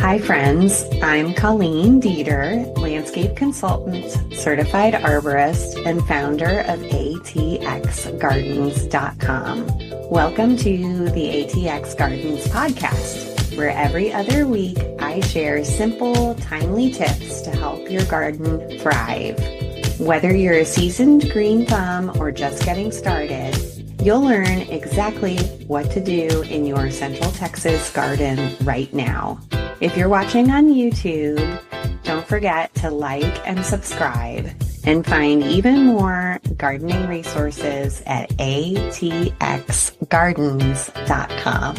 Hi, friends. I'm Colleen Dieter, landscape consultant, certified arborist, and founder of atxgardens.com. Welcome to the ATX Gardens podcast, where every other week I share simple, timely tips to help your garden thrive. Whether you're a seasoned green thumb or just getting started, you'll learn exactly what to do in your Central Texas garden right now. If you're watching on YouTube, don't forget to like and subscribe and find even more gardening resources at atxgardens.com.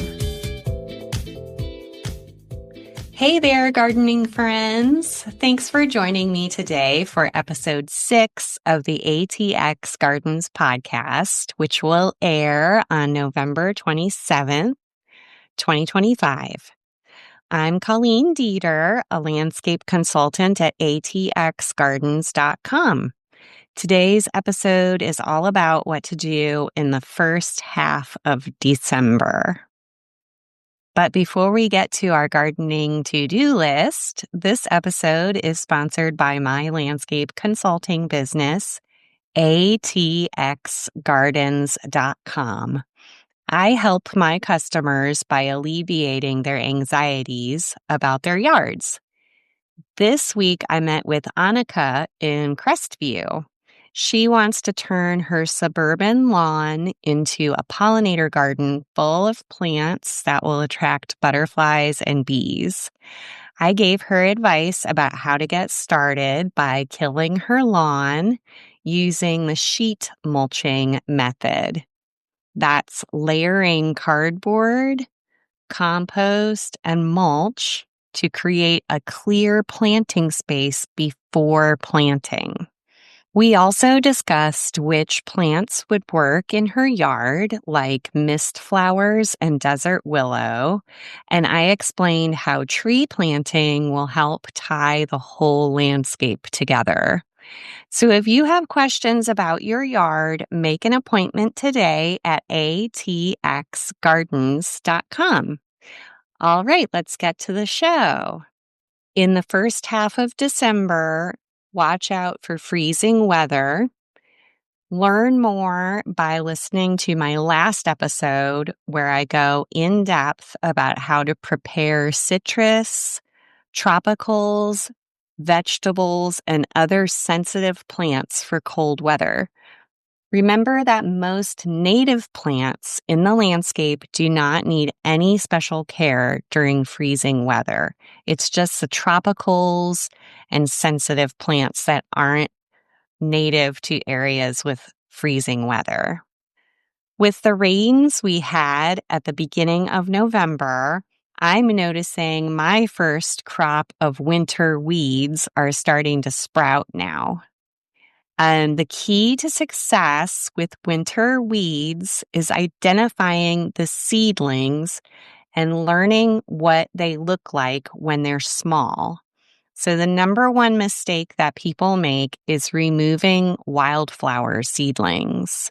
Hey there, gardening friends. Thanks for joining me today for episode 6 of the ATX Gardens podcast, which will air on November 27th, 2025. I'm Colleen Dieter, a landscape consultant at atxgardens.com. Today's episode is all about what to do in the first half of December. But before we get to our gardening to-do list, this episode is sponsored by my landscape consulting business, atxgardens.com. I help my customers by alleviating their anxieties about their yards. This week, I met with Annika in Crestview. She wants to turn her suburban lawn into a pollinator garden full of plants that will attract butterflies and bees. I gave her advice about how to get started by killing her lawn using the sheet mulching method. That's layering cardboard, compost, and mulch to create a clear planting space before planting. We also discussed which plants would work in her yard, like mist flowers and desert willow, and I explained how tree planting will help tie the whole landscape together. So if you have questions about your yard, make an appointment today at atxgardens.com. All right, let's get to the show. In the first half of December, watch out for freezing weather. Learn more by listening to my last episode where I go in depth about how to prepare citrus, tropicals, vegetables, and other sensitive plants for cold weather. Remember that most native plants in the landscape do not need any special care during freezing weather. It's just the tropicals and sensitive plants that aren't native to areas with freezing weather. With the rains we had at the beginning of November, I'm noticing my first crop of winter weeds are starting to sprout now. And the key to success with winter weeds is identifying the seedlings and learning what they look like when they're small. So the number one mistake that people make is removing wildflower seedlings.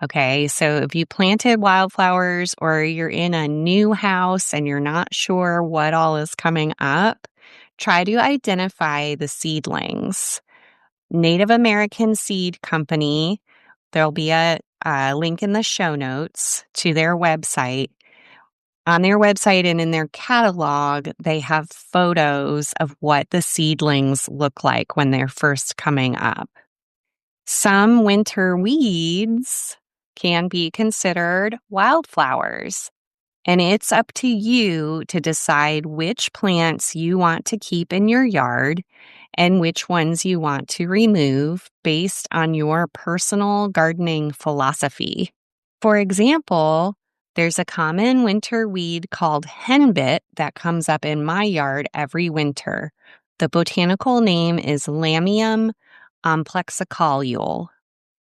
Okay, so if you planted wildflowers or you're in a new house and you're not sure what all is coming up, try to identify the seedlings. Native American Seed Company, there'll be a link in the show notes to their website. On their website and in their catalog, they have photos of what the seedlings look like when they're first coming up. Some winter weeds can be considered wildflowers, and it's up to you to decide which plants you want to keep in your yard and which ones you want to remove based on your personal gardening philosophy. For example, there's a common winter weed called henbit that comes up in my yard every winter. The botanical name is Lamium amplexicauliole.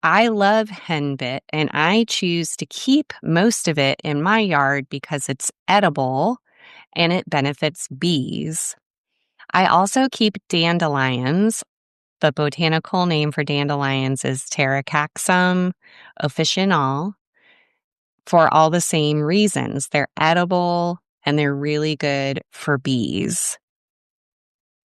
I love henbit, and I choose to keep most of it in my yard because it's edible and it benefits bees. I also keep dandelions. The botanical name for dandelions is Pterocaxum officinale for all the same reasons. They're edible and they're really good for bees.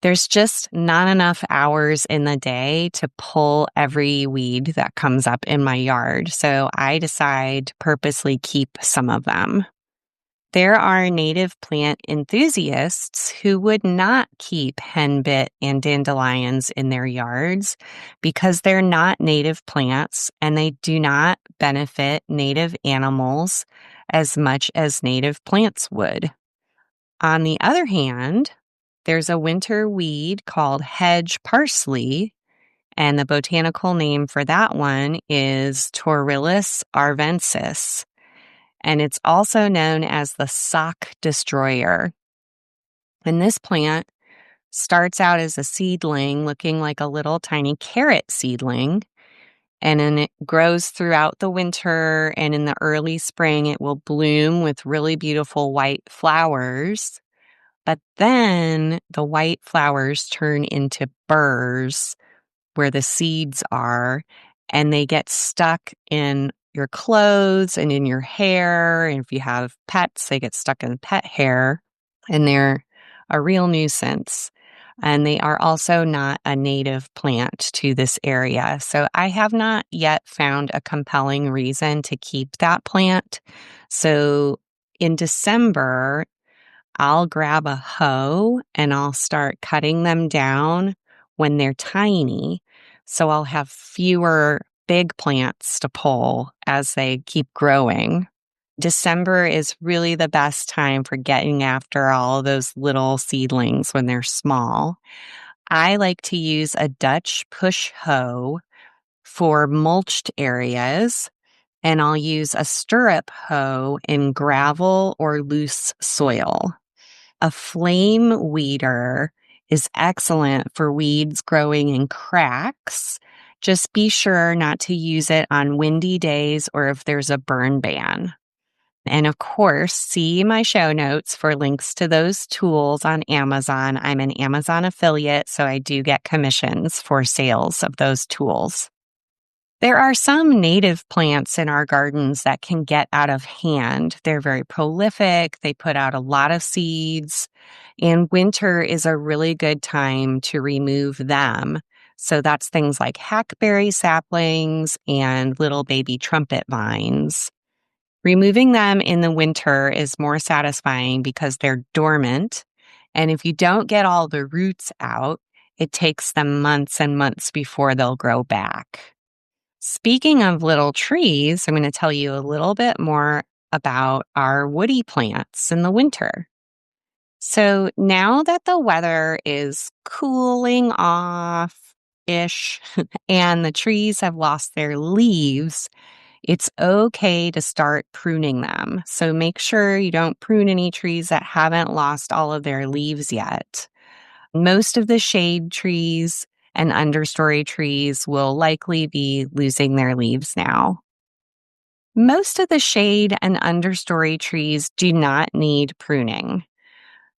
There's just not enough hours in the day to pull every weed that comes up in my yard, so I decide to purposely keep some of them. There are native plant enthusiasts who would not keep henbit and dandelions in their yards because they're not native plants and they do not benefit native animals as much as native plants would. On the other hand, there's a winter weed called hedge parsley, and the botanical name for that one is Torillus arvensis, and it's also known as the sock destroyer. And this plant starts out as a seedling looking like a little tiny carrot seedling, and then it grows throughout the winter, and in the early spring it will bloom with really beautiful white flowers. But then the white flowers turn into burrs where the seeds are, and they get stuck in your clothes and in your hair. And if you have pets, they get stuck in pet hair, and they're a real nuisance. And they are also not a native plant to this area. So I have not yet found a compelling reason to keep that plant. So in December, I'll grab a hoe and I'll start cutting them down when they're tiny. So I'll have fewer big plants to pull as they keep growing. December is really the best time for getting after all of those little seedlings when they're small. I like to use a Dutch push hoe for mulched areas, and I'll use a stirrup hoe in gravel or loose soil. A flame weeder is excellent for weeds growing in cracks. Just be sure not to use it on windy days or if there's a burn ban. And of course, see my show notes for links to those tools on Amazon. I'm an Amazon affiliate, so I do get commissions for sales of those tools. There are some native plants in our gardens that can get out of hand. They're very prolific. They put out a lot of seeds, and winter is a really good time to remove them. So that's things like hackberry saplings and little baby trumpet vines. Removing them in the winter is more satisfying because they're dormant. And if you don't get all the roots out, it takes them months and months before they'll grow back. Speaking of little trees, I'm going to tell you a little bit more about our woody plants in the winter. So now that the weather is cooling off-ish and the trees have lost their leaves, it's okay to start pruning them. So make sure you don't prune any trees that haven't lost all of their leaves yet. Most of the shade trees and understory trees will likely be losing their leaves now. Most of the shade and understory trees do not need pruning.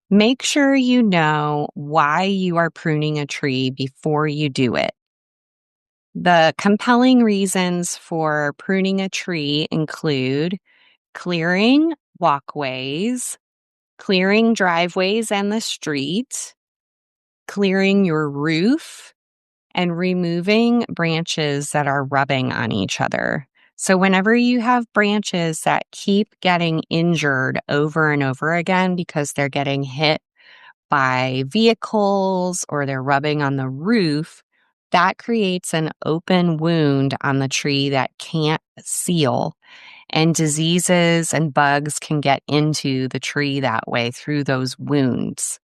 Make sure you know why you are pruning a tree before you do it. The compelling reasons for pruning a tree include clearing walkways, clearing driveways and the street, clearing your roof, and removing branches that are rubbing on each other. So whenever you have branches that keep getting injured over and over again because they're getting hit by vehicles or they're rubbing on the roof, that creates an open wound on the tree that can't seal. And diseases and bugs can get into the tree that way through those wounds.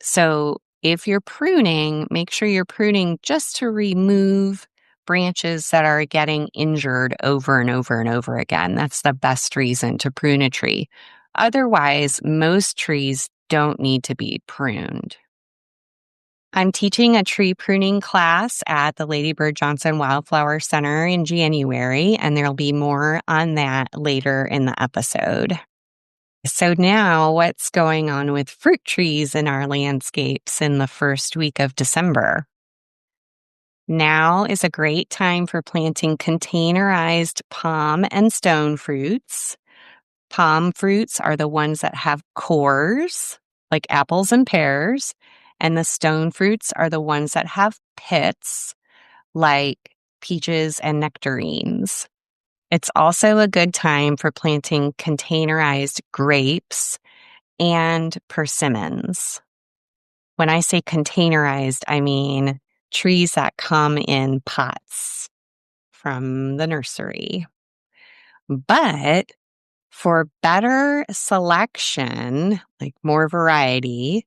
So if you're pruning, make sure you're pruning just to remove branches that are getting injured over and over and over again. That's the best reason to prune a tree. Otherwise, most trees don't need to be pruned. I'm teaching a tree pruning class at the Lady Bird Johnson Wildflower Center in January, and there'll be more on that later in the episode. So now, what's going on with fruit trees in our landscapes in the first week of December? Now is a great time for planting containerized palm and stone fruits. Palm fruits are the ones that have cores, like apples and pears, And the stone fruits are the ones that have pits, like peaches and nectarines. It's also a good time for planting containerized grapes and persimmons. When I say containerized, I mean trees that come in pots from the nursery. But for better selection, like more variety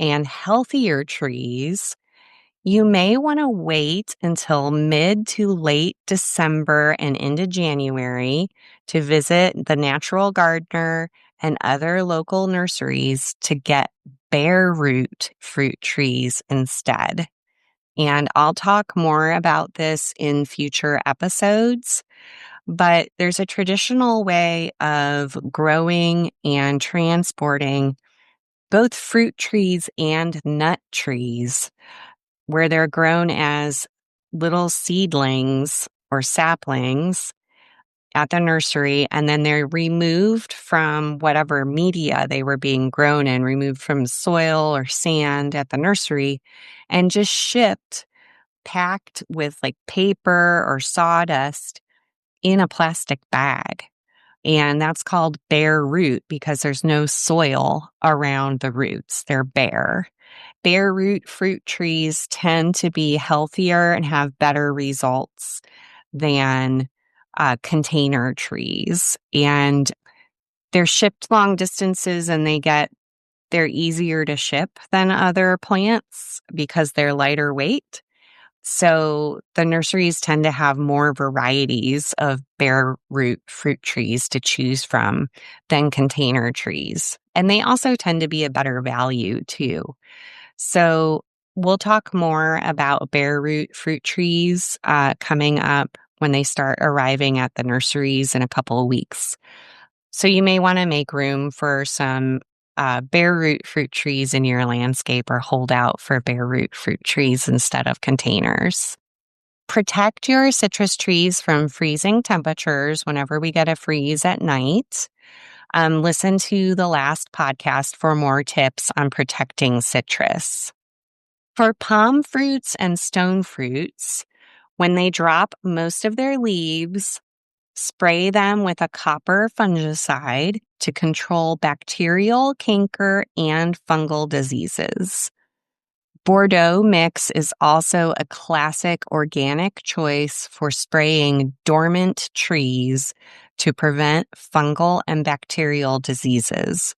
and healthier trees, you may want to wait until mid to late December and into January to visit the Natural Gardener and other local nurseries to get bare root fruit trees instead. And I'll talk more about this in future episodes, but there's a traditional way of growing and transporting both fruit trees and nut trees where they're grown as little seedlings or saplings at the nursery, and then they're removed from whatever media they were being grown in, removed from soil or sand at the nursery, and just shipped, packed with like paper or sawdust in a plastic bag. And that's called bare root because there's no soil around the roots. They're bare. Bare root fruit trees tend to be healthier and have better results than container trees. And they're shipped long distances and they're easier to ship than other plants because they're lighter weight. So the nurseries tend to have more varieties of bare root fruit trees to choose from than container trees. And they also tend to be a better value too. So we'll talk more about bare root fruit trees coming up when they start arriving at the nurseries in a couple of weeks. So you may want to make room for some bare root fruit trees in your landscape or hold out for bare root fruit trees instead of containers. Protect your citrus trees from freezing temperatures whenever we get a freeze at night. Listen to the last podcast for more tips on protecting citrus. For palm fruits and stone fruits, when they drop most of their leaves, spray them with a copper fungicide to control bacterial, canker, and fungal diseases. Bordeaux mix is also a classic organic choice for spraying dormant trees to prevent fungal and bacterial diseases.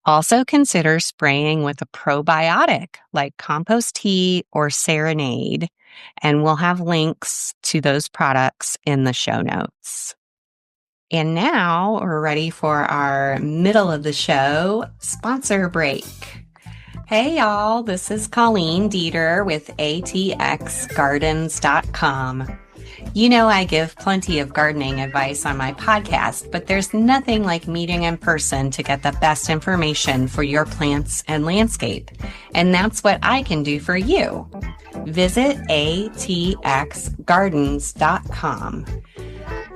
Also consider spraying with a probiotic like compost tea or serenade, and we'll have links to those products in the show notes. And now we're ready for our middle of the show sponsor break. Hey y'all, this is Colleen Dieter with atxgardens.com. You know I give plenty of gardening advice on my podcast, but there's nothing like meeting in person to get the best information for your plants and landscape. And that's what I can do for you. Visit atxgardens.com.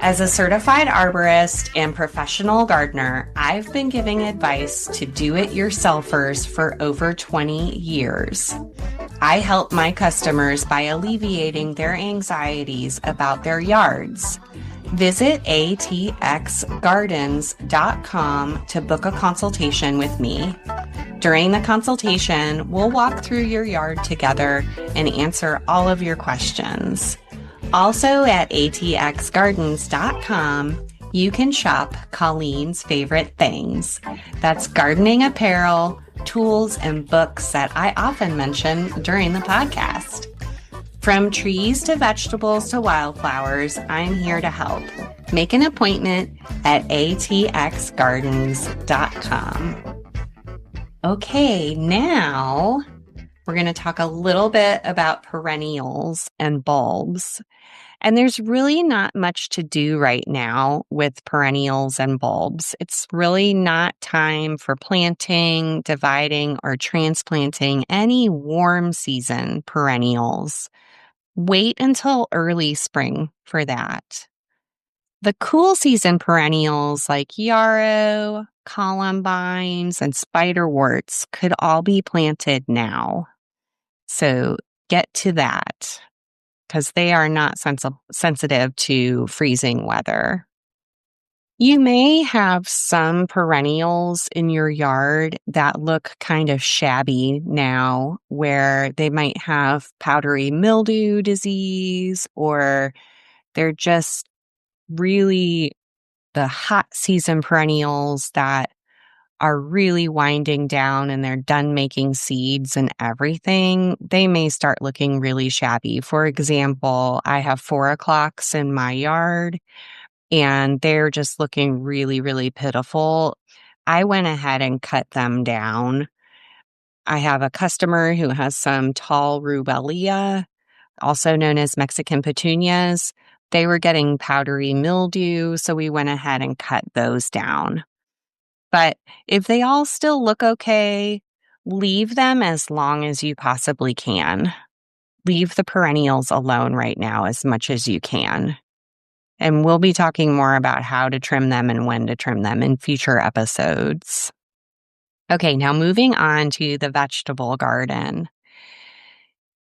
As a certified arborist and professional gardener, I've been giving advice to do-it-yourselfers for over 20 years. I help my customers by alleviating their anxieties about their yards. Visit atxgardens.com to book a consultation with me. During the consultation, we'll walk through your yard together and answer all of your questions. Also at atxgardens.com, you can shop Colleen's favorite things. That's gardening apparel, tools, and books that I often mention during the podcast. From trees to vegetables to wildflowers, I'm here to help. Make an appointment at atxgardens.com. Okay, now we're going to talk a little bit about perennials and bulbs. And there's really not much to do right now with perennials and bulbs. It's really not time for planting, dividing, or transplanting any warm season perennials. Wait until early spring for that. The cool season perennials like yarrow, columbines, and spiderworts could all be planted now. So get to that because they are not sensitive to freezing weather. You may have some perennials in your yard that look kind of shabby now, where they might have powdery mildew disease, or they're just really the hot season perennials that are really winding down and they're done making seeds and everything. They may start looking really shabby. For example, I have 4 o'clocks in my yard and they're just looking really, really pitiful. I went ahead and cut them down. I have a customer who has some tall rubelia, also known as Mexican petunias. They were getting powdery mildew, so we went ahead and cut those down. But if they all still look okay, leave them as long as you possibly can. Leave the perennials alone right now as much as you can. And we'll be talking more about how to trim them and when to trim them in future episodes. Okay, now moving on to the vegetable garden.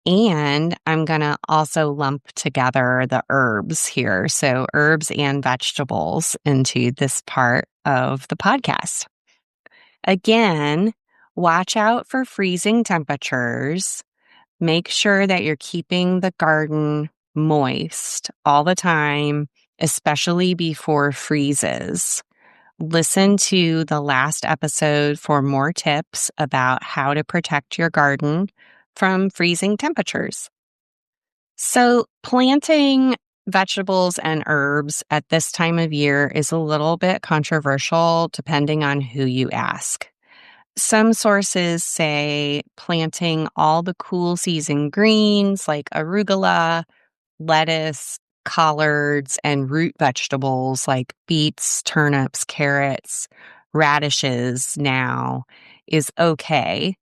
And I'm going to also lump together the herbs here. So, herbs and vegetables into this part of the podcast. Again, watch out for freezing temperatures. Make sure that you're keeping the garden moist all the time, especially before freezes. Listen to the last episode for more tips about how to protect your garden from freezing temperatures. So, planting vegetables and herbs at this time of year is a little bit controversial depending on who you ask. Some sources say planting all the cool season greens like arugula, lettuce, collards, and root vegetables like beets, turnips, carrots, radishes now is okay.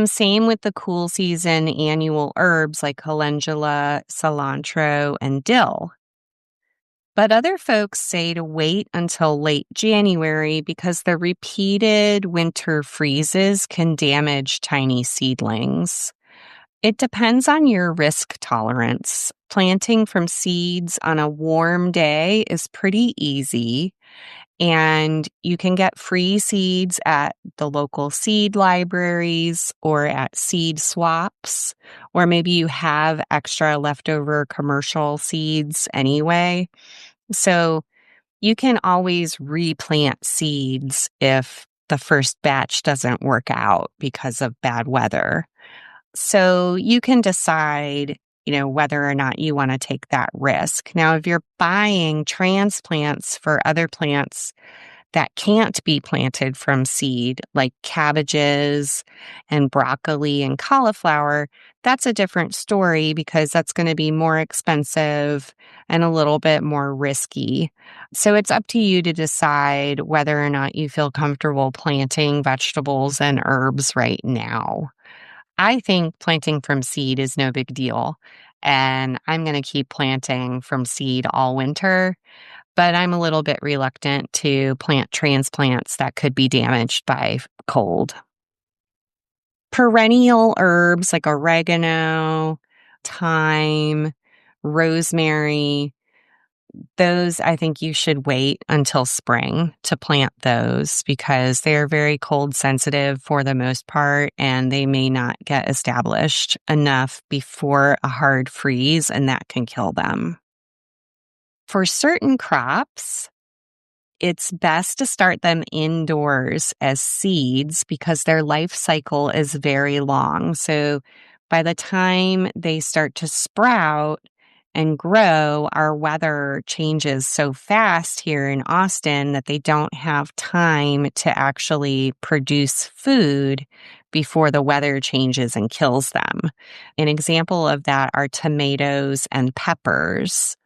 Same with the cool season annual herbs like calendula, cilantro, and dill. But other folks say to wait until late January because the repeated winter freezes can damage tiny seedlings. It depends on your risk tolerance. Planting from seeds on a warm day is pretty easy, and you can get free seeds at the local seed libraries or at seed swaps, or maybe you have extra leftover commercial seeds anyway. So you can always replant seeds if the first batch doesn't work out because of bad weather. So you can decide, whether or not you want to take that risk. Now, if you're buying transplants for other plants that can't be planted from seed, like cabbages and broccoli and cauliflower, that's a different story because that's going to be more expensive and a little bit more risky. So it's up to you to decide whether or not you feel comfortable planting vegetables and herbs right now. I think planting from seed is no big deal, and I'm going to keep planting from seed all winter, but I'm a little bit reluctant to plant transplants that could be damaged by cold. Perennial herbs like oregano, thyme, rosemary, those I think you should wait until spring to plant those because they're very cold sensitive for the most part and they may not get established enough before a hard freeze and that can kill them. For certain crops, it's best to start them indoors as seeds because their life cycle is very long. So by the time they start to sprout and grow, our weather changes so fast here in Austin that they don't have time to actually produce food before the weather changes and kills them. An example of that are tomatoes and peppers.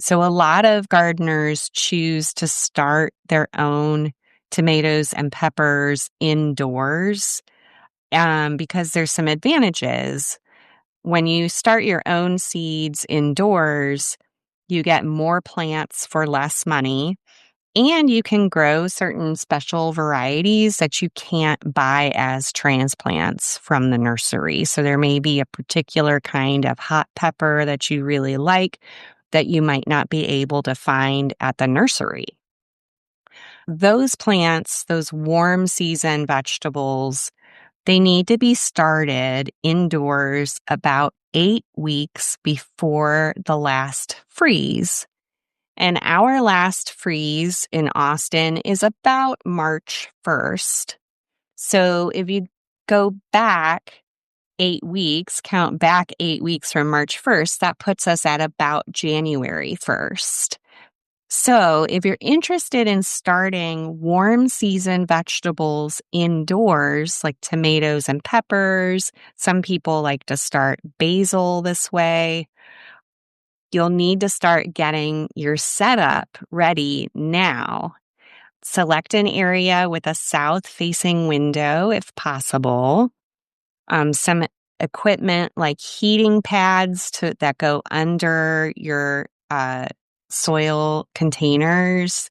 So a lot of gardeners choose to start their own tomatoes and peppers indoors because there's some advantages. When you start your own seeds indoors, You get more plants for less money, and you can grow certain special varieties that you can't buy as transplants from the nursery. So there may be a particular kind of hot pepper that you really like that you might not be able to find at the nursery. Those plants, those warm season vegetables, they need to be started indoors about 8 weeks before the last freeze. And our last freeze in Austin is about March 1st. So if you go back 8 weeks, count back 8 weeks from March 1st, that puts us at about January 1st. So if you're interested in starting warm season vegetables indoors, like tomatoes and peppers, some people like to start basil this way. You'll need to start getting your setup ready now. Select an area with a south-facing window if possible. Some equipment like heating pads that go under your soil containers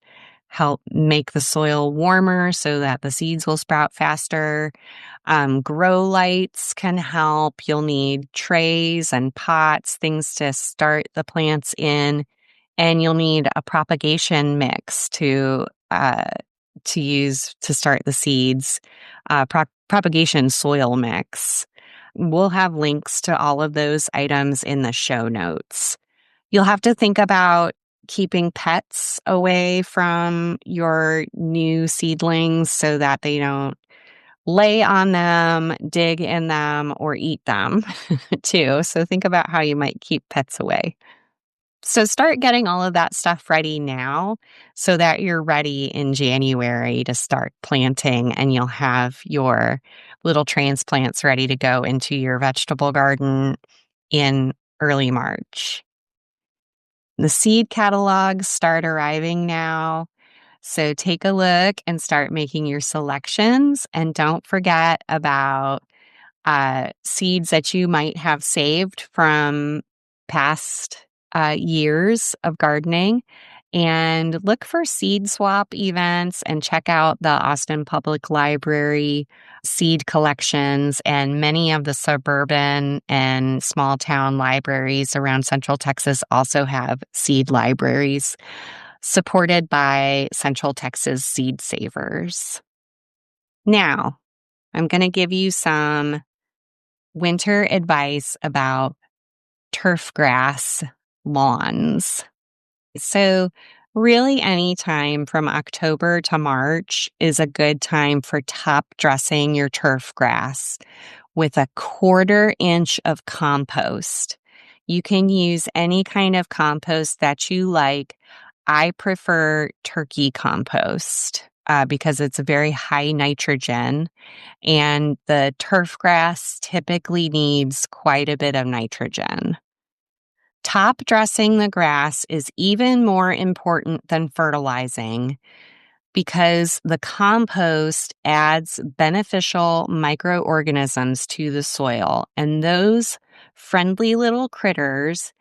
help make the soil warmer so that the seeds will sprout faster. Grow lights can help. You'll need trays and pots, things to start the plants in, and you'll need a propagation mix to use to start the seeds. Propagation soil mix. We'll have links to all of those items in the show notes. You'll have to think about keeping pets away from your new seedlings so that they don't lay on them, dig in them, or eat them too. So think about how you might keep pets away. So start getting all of that stuff ready now so that you're ready in January to start planting, and you'll have your little transplants ready to go into your vegetable garden in early March. The seed catalogs start arriving now. So take a look and start making your selections. And don't forget about seeds that you might have saved from past years of gardening. And look for seed swap events and check out the Austin Public Library seed collections, and many of the suburban and small town libraries around Central Texas also have seed libraries supported by Central Texas Seed Savers. Now, I'm going to give you some winter advice about turf grass lawns. So really any time from October to March is a good time for top dressing your turf grass with a 1/4 inch of compost. You can use any kind of compost that you like. I prefer turkey compost because it's a very high nitrogen, and the turf grass typically needs quite a bit of nitrogen. Top dressing the grass is even more important than fertilizing because the compost adds beneficial microorganisms to the soil, and those friendly little critters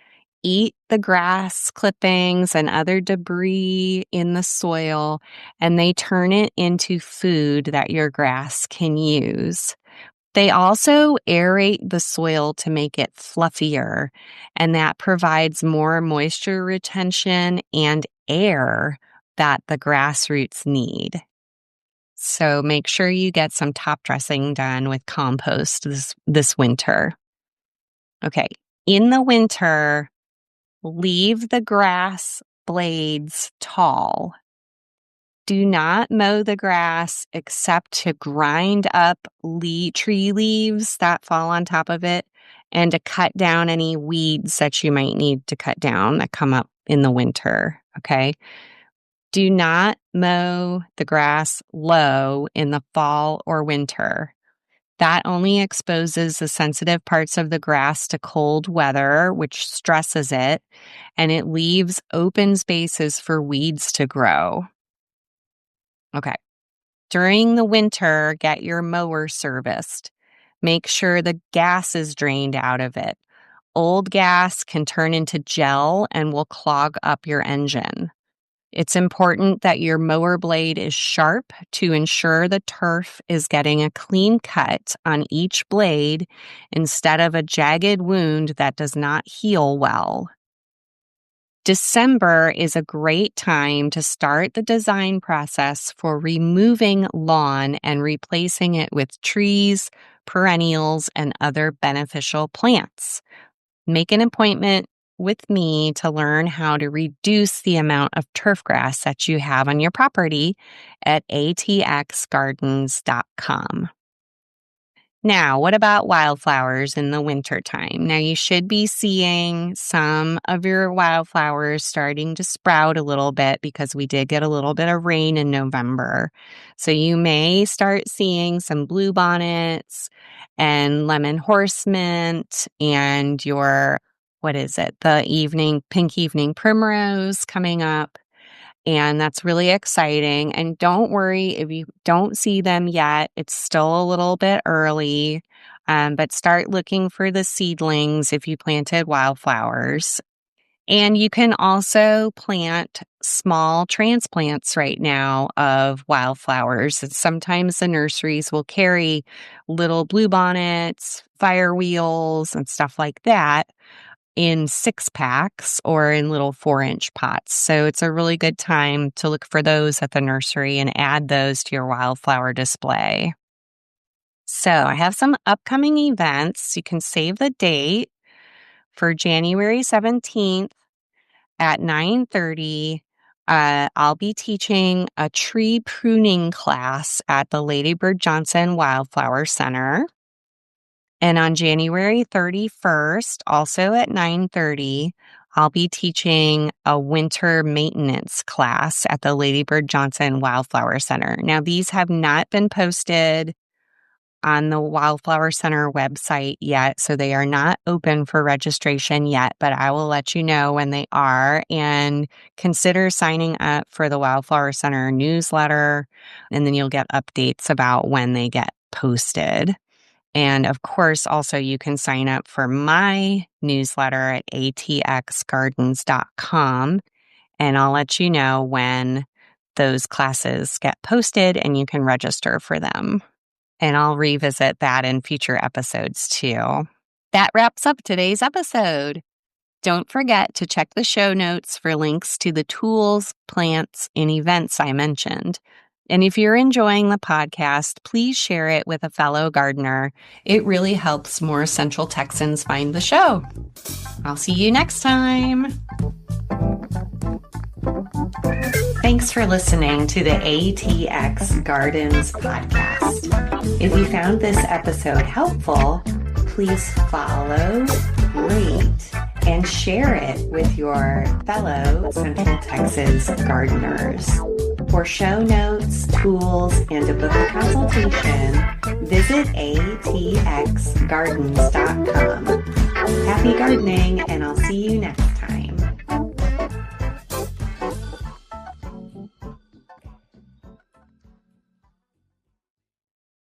eat the grass clippings and other debris in the soil, and they turn it into food that your grass can use. They also aerate the soil to make it fluffier, and that provides more moisture retention and air that the grass roots need. So make sure you get some top dressing done with compost this winter. Okay, in the winter, leave the grass blades tall. Do not mow the grass except to grind up tree leaves that fall on top of it and to cut down any weeds that you might need to cut down that come up in the winter, okay? Do not mow the grass low in the fall or winter. That only exposes the sensitive parts of the grass to cold weather, which stresses it, and it leaves open spaces for weeds to grow. Okay. During the winter, get your mower serviced. Make sure the gas is drained out of it. Old gas can turn into gel and will clog up your engine. It's important that your mower blade is sharp to ensure the turf is getting a clean cut on each blade instead of a jagged wound that does not heal well. December is a great time to start the design process for removing lawn and replacing it with trees, perennials, and other beneficial plants. Make an appointment with me to learn how to reduce the amount of turf grass that you have on your property at atxgardens.com. Now, what about wildflowers in the wintertime? Now, you should be seeing some of your wildflowers starting to sprout a little bit because we did get a little bit of rain in November. So you may start seeing some bluebonnets and lemon horsemint and your, the pink evening primrose coming up. And that's really exciting. And don't worry if you don't see them yet. It's still a little bit early, but start looking for the seedlings if you planted wildflowers. And you can also plant small transplants right now of wildflowers. And sometimes the nurseries will carry little bluebonnets, firewheels, and stuff like that in 6-packs or in little 4-inch pots. So it's a really good time to look for those at the nursery and add those to your wildflower display. So I have some upcoming events. You can save the date for January 17th at 9:30. I'll be teaching a tree pruning class at the Lady Bird Johnson Wildflower Center. And on January 31st, also at 9:30, I'll be teaching a winter maintenance class at the Lady Bird Johnson Wildflower Center. Now, these have not been posted on the Wildflower Center website yet, so they are not open for registration yet, but I will let you know when they are. And consider signing up for the Wildflower Center newsletter, and then you'll get updates about when they get posted. And of course, also you can sign up for my newsletter at atxgardens.com, and I'll let you know when those classes get posted and you can register for them. And I'll revisit that in future episodes too. That wraps up today's episode. Don't forget to check the show notes for links to the tools, plants, and events I mentioned. And if you're enjoying the podcast, please share it with a fellow gardener. It really helps more Central Texans find the show. I'll see you next time. Thanks for listening to the ATX Gardens podcast. If you found this episode helpful, please follow, rate, and share it with your fellow Central Texas gardeners. For show notes, tools, and to book a consultation, visit atxgardens.com. Happy gardening, and I'll see you next time.